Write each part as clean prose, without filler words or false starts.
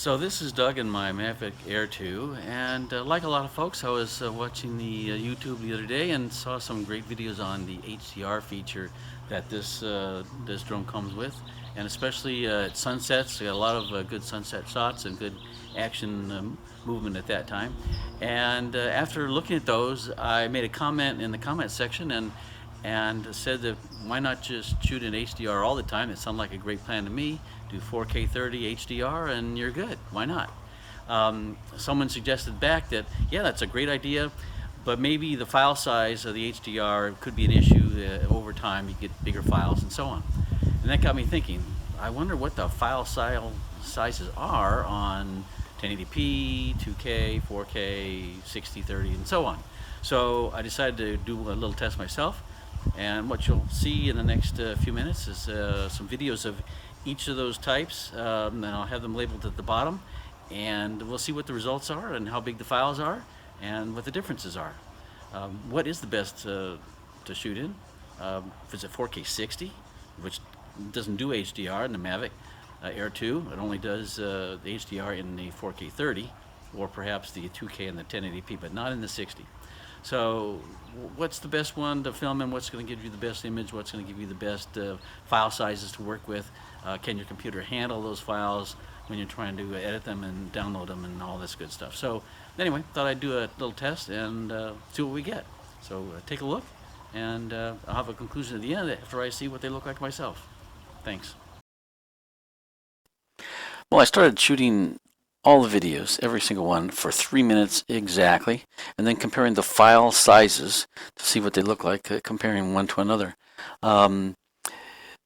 So this is Doug in my Mavic Air 2, and like a lot of folks, I was watching the YouTube the other day and saw some great videos on the HDR feature that this drone comes with, and especially at sunsets. We got a lot of good sunset shots and good action movement at that time. And after looking at those, I made a comment in the comment section and said that why not just shoot in HDR all the time? It sounded like a great plan to me. Do 4K 30 HDR and you're good. Why not? Someone suggested back that, yeah, that's a great idea, but maybe the file size of the HDR could be an issue over time. You get bigger files and so on. And that got me thinking, I wonder what the file sizes are on 1080p, 2K, 4K, 60, 30, and so on. So I decided to do a little test myself. And what you'll see in the next few minutes is some videos of each of those types, and I'll have them labeled at the bottom. And we'll see what the results are and how big the files are and what the differences are. What is the best to shoot in? Is it 4K 60, which doesn't do HDR in the Mavic Air 2. It only does the HDR in the 4K 30, or perhaps the 2K and the 1080p, but not in the 60. So what's the best one to film in? What's going to give you the best image? What's going to give you the best file sizes to work with? Can your computer handle those files when you're trying to edit them and download them and all this good stuff? So anyway, thought I'd do a little test and see what we get. So take a look, and I'll have a conclusion at the end after I see what they look like myself. Thanks. Well, I started shooting all the videos, every single one, for 3 minutes exactly, and then comparing the file sizes to see what they look like, comparing one to another.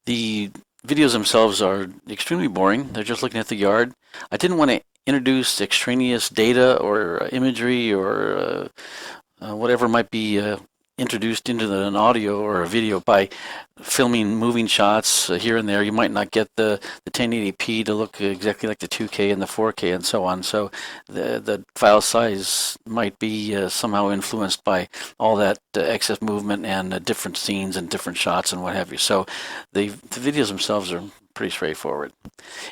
The videos themselves are extremely boring. They're just looking at the yard. I didn't want to introduce extraneous data or imagery or whatever might be introduced into an audio or a video by filming moving shots here and there. You might not get the 1080p to look exactly like the 2K and the 4K and so on. So the file size might be somehow influenced by all that excess movement and different scenes and different shots and what have you. So the videos themselves are pretty straightforward.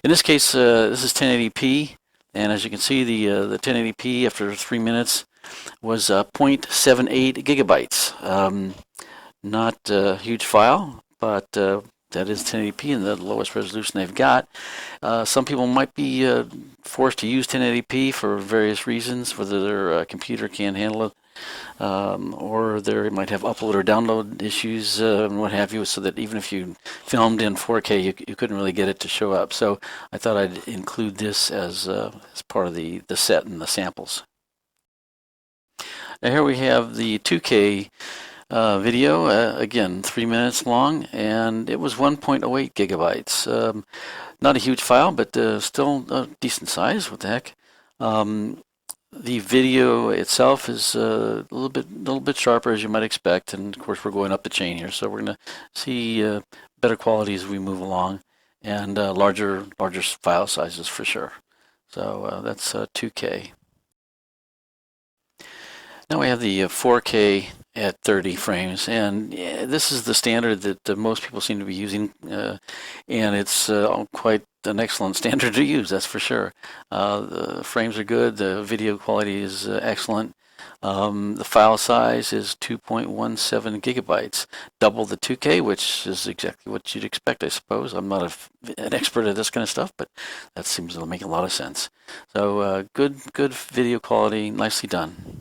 In this case, this is 1080p, and as you can see, the 1080p after 3 minutes was 0.78 gigabytes. Not a huge file, but that is 1080p and the lowest resolution they've got. Some people might be forced to use 1080p for various reasons, whether their computer can't handle it, or they might have upload or download issues and what have you, so that even if you filmed in 4K, you couldn't really get it to show up. So I thought I'd include this as part of the set and the samples. Now here we have the 2K video, again 3 minutes long, and it was 1.08 gigabytes. Not a huge file, but still a decent size. What the heck? The video itself is a little bit sharper, as you might expect, and of course we're going up the chain here, so we're going to see better quality as we move along, and larger file sizes for sure. So that's 2K. Now we have the 4K at 30 frames, and this is the standard that most people seem to be using, and it's quite an excellent standard to use, that's for sure. The frames are good, the video quality is excellent. The file size is 2.17 gigabytes, double the 2K, which is exactly what you'd expect, I suppose. I'm not an expert at this kind of stuff, but that seems to make a lot of sense. So good video quality, nicely done.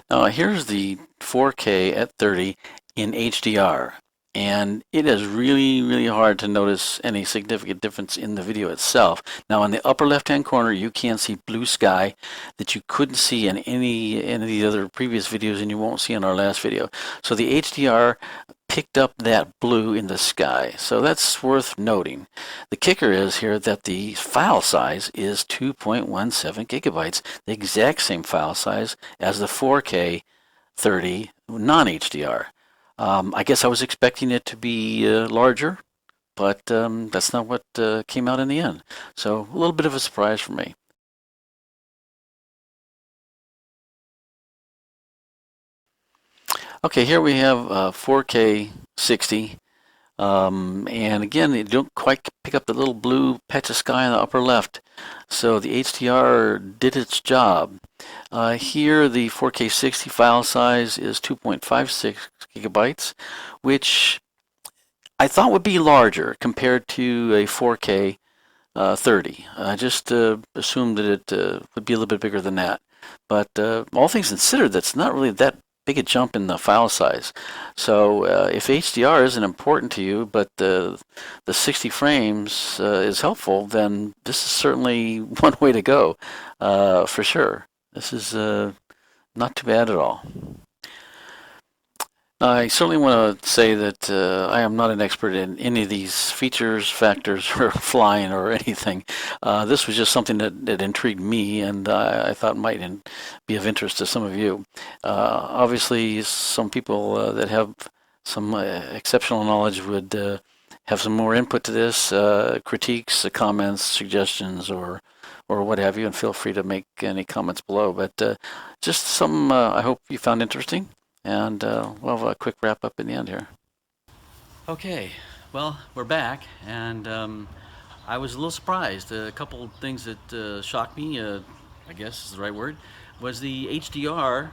Now here's the 4K at 30 in HDR, and it is really hard to notice any significant difference in the video itself. Now in the upper left hand corner you can see blue sky that you couldn't see in any of the other previous videos, and you won't see in our last video. So the HDR picked up that blue in the sky, so that's worth noting. The kicker is here that the file size is 2.17 gigabytes, the exact same file size as the 4K 30 non-HDR. I guess I was expecting it to be larger, but that's not what came out in the end. So a little bit of a surprise for me. Okay, here we have 4K 60 And again, you don't quite pick up the little blue patch of sky in the upper left. So the HDR did its job. Here, the 4K 60 file size is 2.56 gigabytes, which I thought would be larger compared to a 4K 30. I just assumed that it would be a little bit bigger than that. But all things considered, that's not really that big a jump in the file size. So if HDR isn't important to you, but the 60 frames is helpful, then this is certainly one way to go, for sure. This is not too bad at all. I certainly want to say that I am not an expert in any of these features, factors, or flying or anything. This was just something that intrigued me, and I thought might be of interest to some of you. Obviously, some people that have some exceptional knowledge would have some more input to this, critiques, comments, suggestions, or what have you, and feel free to make any comments below. But just some I hope you found interesting. And we'll have a quick wrap up in the end here. Okay, well, we're back, and I was a little surprised. A couple things that shocked me, I guess is the right word, was the HDR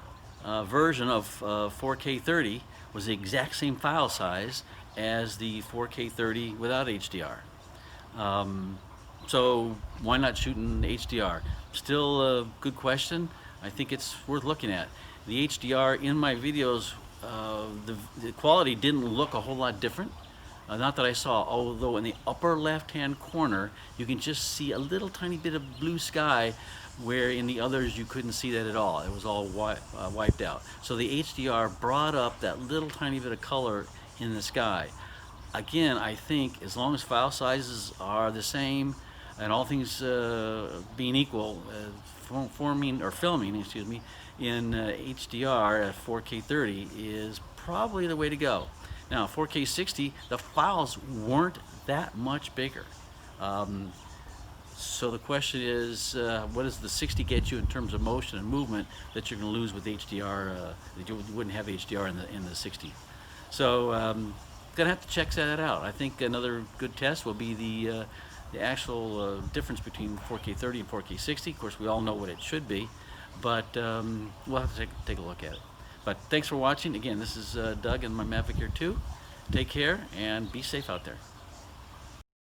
version of 4K 30 was the exact same file size as the 4K 30 without HDR. So why not shoot in HDR? Still a good question. I think it's worth looking at. The HDR in my videos, the quality didn't look a whole lot different. Not that I saw, although in the upper left-hand corner, you can just see a little tiny bit of blue sky, where in the others you couldn't see that at all. It was all wiped out. So the HDR brought up that little tiny bit of color in the sky. Again, I think as long as file sizes are the same, and all things being equal, filming, excuse me, in HDR at 4K 30 is probably the way to go. Now, 4K 60, the files weren't that much bigger. So the question is, what does the 60 get you in terms of motion and movement that you're going to lose with HDR? That you wouldn't have HDR in the 60. So gonna have to check that out. I think another good test will be the actual difference between 4K 30 and 4K 60. Of course, we all know what it should be, but we'll have to take a look at it. But thanks for watching. Again, this is Doug and my Mavic Air 2. Take care and be safe out there.